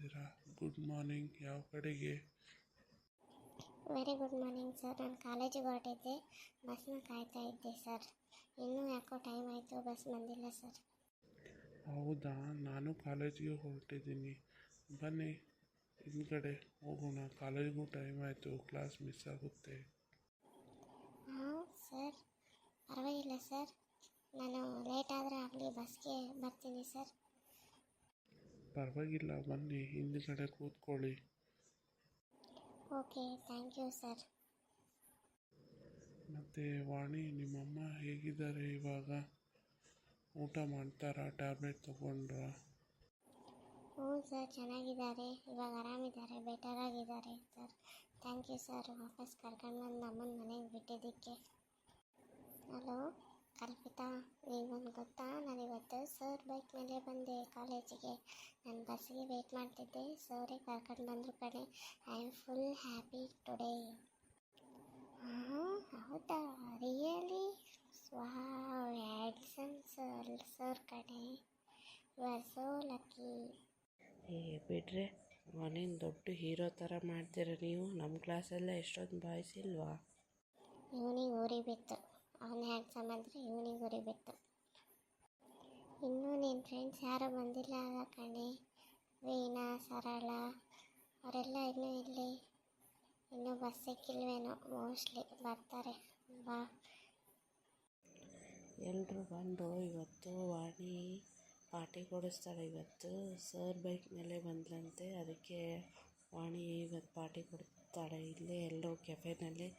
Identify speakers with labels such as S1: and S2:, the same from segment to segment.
S1: ಇದ್ದೀರಾ? Good morning. ಯಾವ ಕಡೆಗೆ?
S2: Very good morning sir. ನಾನು ಕಾಲೇಜಿಗೆ ಹೊರಟಿದ್ದೆ, ಬಸ್ನ ಕಾಯ್ತಾ ಇದ್ದೆ ಸರ್. ಇನ್ನೂ ಯಾಕೋ ಟೈಮ್ ಆಯಿತು, ಬಸ್ ಬಂದಿಲ್ಲ ಸರ್.
S1: ಹೌದಾ, ನಾನು ಕಾಲೇಜಿಗೆ ಹೊರಟಿದ್ದೀನಿ. ಬನ್ನಿ ಹಿಂದ್ಗಡೆ ಹೋಗೋಣ, ಕಾಲೇಜ್ಗೂ ಟೈಮ್ ಆಯಿತು, ಕ್ಲಾಸ್ ಮಿಸ್ ಆಗುತ್ತೆ.
S2: ಹಾಂ ಸರ್, ಪರವಾಗಿಲ್ಲ ಸರ್. ನಾನು ಲೇಟ್ ಆದರೆ ಆಗಲಿ, ಬಸ್ಗೆ ಬರ್ತೀನಿ ಸರ್.
S1: ಪರವಾಗಿಲ್ಲ, ಬನ್ನಿ ಹಿಂದ್ಗಡೆ ಕೂತ್ಕೊಳ್ಳಿ.
S2: Okay, thank you sir.
S1: ಮತ್ತು ವಾಣಿ, ನಿಮ್ಮಮ್ಮ ಹೇಗಿದ್ದಾರೆ ಇವಾಗ? ಊಟ ಮಾಡ್ತಾರಾ? ಟ್ಯಾಬ್ಲೆಟ್ ತೊಗೊಂಡ್ರಾ?
S2: ಹ್ಞೂ ಸರ್, ಚೆನ್ನಾಗಿದ್ದಾರೆ, ಇವಾಗ ಆರಾಮಿದ್ದಾರೆ, ಬೆಟರ್ ಆಗಿದ್ದಾರೆ ಸರ್. ಥ್ಯಾಂಕ್ ಯು ಸರ್, ವಾಪಸ್ ಕರ್ಕೊಂಡು ಬಂದು ನಮ್ಮನ್ನ ಮನೆಗೆ ಬಿಟ್ಟಿದ್ದಕ್ಕೆ. ಹಲೋ ಕಲ್ಪಿತಾ, ನಿಗೊಂದು ಗೊತ್ತಾ, ನಾನಿವತ್ತು ಸರ್ ಬೈಕ್ ಮೇಲೆ ಬಂದೆ ಕಾಲೇಜಿಗೆ. ನಾನು ಬಸ್ಸಿಗೆ ವೆಯ್ಟ್ ಮಾಡ್ತಿದ್ದೆ, ಸರೇ ಕರ್ಕೊಂಡು ಬಂದರು ಕಣೆ. I am full happy today. ಹಾಂ ಹೌದಾ, ರಿಯಲಿ? ವಾವ್, ಹ್ಯಾಂಡ್ಸಮ್ ಸರ್ ಕಣೆ, ಯು ಆರ್ ಸೋ ಲಕ್ಕಿ.
S3: ಬಿಡ್ರೆ, ಅವನೇನು ದೊಡ್ಡ ಹೀರೋ ಥರ ಮಾಡ್ತೀರ ನೀವು. ನಮ್ಮ ಕ್ಲಾಸೆಲ್ಲ ಎಷ್ಟೊಂದು ಬಾಯ್ಸ್ ಇಲ್ವಾ?
S2: ಇವನಿಗೆ ಉರಿ ಬಿತ್ತು, ಅವನ ಹ್ಯಾಂಡ್ಸಮ್ ಅಂದರೆ ಇವನಿಗೆ ಉರಿ ಬಿತ್ತು. ಇನ್ನೂ ನಿನ್ನ ಫ್ರೆಂಡ್ಸ್ ಯಾರೂ ಬಂದಿಲ್ಲ ಅಲ್ಲ ಕಣೆ, ವೀಣಾ, ಸರಳ ಅವರೆಲ್ಲ ಇನ್ನೂ ಇಲ್ಲಿ, ಇನ್ನೂ ಬಸ್ ಸಿಕ್ಕಿಲ್ವೇನೋ, ಮೋಸ್ಟ್ಲಿ ಬರ್ತಾರೆ. ಬಾ.
S3: ಎಲ್ಲರೂ ಬಂದು ಇವತ್ತು ವಾಣಿ ಪಾರ್ಟಿ ಕೊಡಿಸ್ತಾಳೆ. ಇವತ್ತು ಸರ್ ಬೈಕ್ ಮೇಲೆ ಬಂದ್ಲಂತೆ, ಅದಕ್ಕೆ ವಾಣಿ ಇವತ್ತು ಪಾರ್ಟಿ ಕೊಡ್ತಾಳೆ. ಇಲ್ಲೇ ಎಲ್ಲರೂ ಕೆಫೆನಲ್ಲಿ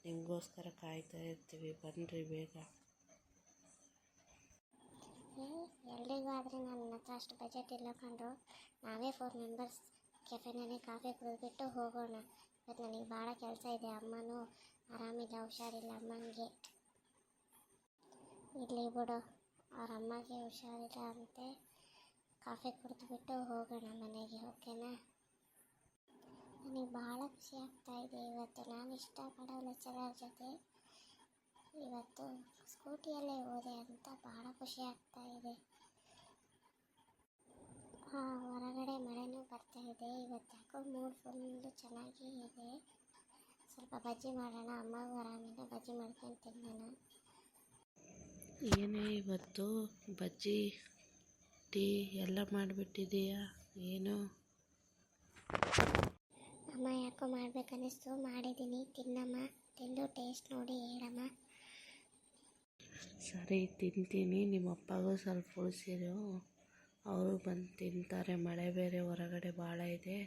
S3: ನಿಮಗೋಸ್ಕರ ಕಾಯ್ತಾ ಇರ್ತೀವಿ, ಬನ್ನಿರಿ ಬೇಗ.
S2: ಎಲ್ರಿಗೂ ಆದರೆ ನನ್ನ ಹತ್ರ ಅಷ್ಟು ಬಜೆಟ್ ಇಲ್ಲ ಕಂಡ್ರು. ನಾವೇ 4 ಮೆಂಬರ್ಸ್ ಕೆಫೆನಲ್ಲಿ ಕಾಫಿ ಕುಡಿದ್ಬಿಟ್ಟು ಹೋಗೋಣ. ಇವತ್ತು ನನಗೆ ಭಾಳ ಕೆಲಸ ಇದೆ, ಅಮ್ಮನೂ ಆರಾಮಿಲ್ಲ, ಹುಷಾರಿಲ್ಲ ಅಮ್ಮನಿಗೆ. ಇಲ್ಲಿ ಬಿಡು, ಅವ್ರ ಅಮ್ಮಗೆ ಹುಷಾರಿಲ್ಲ ಅಂತೆ, ಕಾಫಿ ಕುಡಿದ್ಬಿಟ್ಟು ಹೋಗೋಣ ಮನೆಗೆ, ಓಕೆನಾ? ನನಗೆ ಭಾಳ ಖುಷಿ ಆಗ್ತಾಯಿದೆ ಇವತ್ತು. ನಾನು ಇಷ್ಟಪಡೋ ಲೆಕ್ಚರರ್ ಜೊತೆ ಇವತ್ತು ಸ್ಕೂಟಿಯಲ್ಲೇ ಹೋದೆ ಅಂತ ಭಾಳ ಖುಷಿ ಆಗ್ತಾಯಿದೆ. ಹೊರಗಡೆ ಮಳೆನೂ ಬರ್ತಾಯಿದೆ. ಇವತ್ತು ಯಾಕೋ ಮೂಡ್ ಫುಲ್ಲು ಚೆನ್ನಾಗಿ ಇದೆ. ಸ್ವಲ್ಪ ಬಜ್ಜಿ ಮಾಡೋಣ, ಅಮ್ಮಗೂ ಆರಾಮಿಲ್ಲ, ಬಜ್ಜಿ ಮಾಡ್ಕೊಂಡು ತಿನ್ನೋಣ.
S3: ಏನೇ ಇವತ್ತು ಬಜ್ಜಿ ಟೀ ಎಲ್ಲ ಮಾಡಿಬಿಟ್ಟಿದೀಯಾ ಏನು?
S2: ಅಮ್ಮ ಯಾಕೋ ಮಾಡ್ಬೇಕನ್ನಿಸ್ತು, ಮಾಡಿದ್ದೀನಿ, ತಿನ್ನಮ್ಮ. ತಿಂದು ಟೇಸ್ಟ್ ನೋಡಿ ಹೇಳಮ್ಮ.
S3: ಸರಿ, ತಿಂತೀನಿ. ನಿಮ್ಮ ಅಪ್ಪಗೂ ಸ್ವಲ್ಪ ಉಳಿಸಿರು, ಅವರು ಬಂದು ತಿಂತಾರೆ. ಮಳೆ ಬೇರೆ ಹೊರಗಡೆ ಭಾಳ ಇದೆ,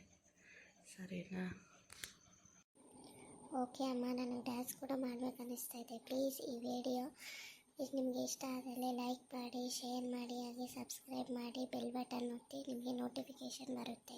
S3: ಸರಿನಾ?
S2: ಓಕೆ ಅಮ್ಮ, ನನಗೆ ಡ್ಯಾನ್ಸ್ ಕೂಡ ಮಾಡಬೇಕನ್ನಿಸ್ತಾ ಇದೆ. ಪ್ಲೀಸ್ ಈ ವಿಡಿಯೋ ನಿಮಗೆ ಇಷ್ಟ ಆದಲ್ಲಿ ಲೈಕ್ ಮಾಡಿ, ಶೇರ್ ಮಾಡಿ, ಹಾಗೆ ಸಬ್ಸ್ಕ್ರೈಬ್ ಮಾಡಿ, ಬೆಲ್ ಬಟನ್ ಒತ್ತಿ, ನಿಮಗೆ ನೋಟಿಫಿಕೇಷನ್ ಬರುತ್ತೆ.